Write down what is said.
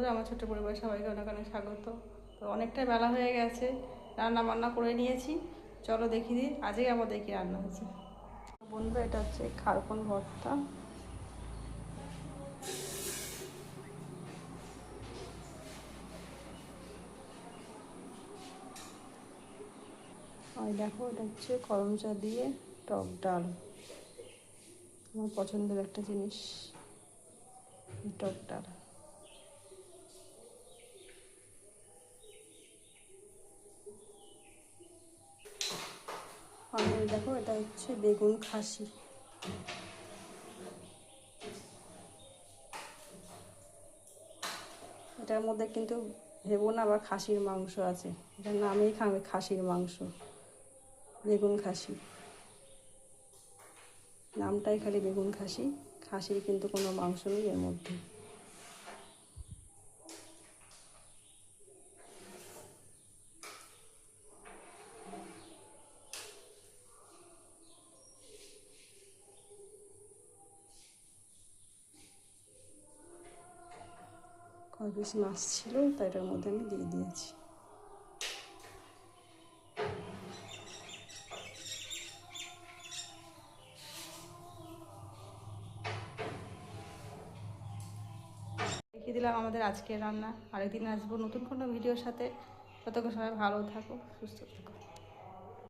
বন্ধুরা, আমার ছোট্ট পরিবারের সবাইকে অনেক অনেক স্বাগত। তো অনেকটাই বেলা হয়ে গেছে, রান্না বান্না করে নিয়েছি। চলো দেখি দিই আজকে আমাদের কি রান্না হয়েছে। বন্ধুরা, এটা হচ্ছে খারকন ভর্তা। আর দেখো, এটা হচ্ছে করমচা দিয়ে টক ডাল, আমার পছন্দের একটা জিনিস টক ডাল। আর দেখো, এটা হচ্ছে বেগুন খাসি। এটার মধ্যে কিন্তু ভেবো না আবার খাসির মাংস আছে, এটার নামেই খাবে খাসির মাংস, বেগুন খাসি। নামটাই খালি বেগুন খাসি, খাসির কিন্তু কোনো মাংস নেই এর মধ্যে। কয় পিস মাছ ছিল তাই এটার মধ্যে আমি দিয়ে দিয়েছি। দেখিয়ে দিলাম আমাদের আজকের রান্না। আরেকদিন আসবো নতুন কোনো ভিডিওর সাথে। ততক্ষণ সবাই ভালো থাকো, সুস্থ থাকো।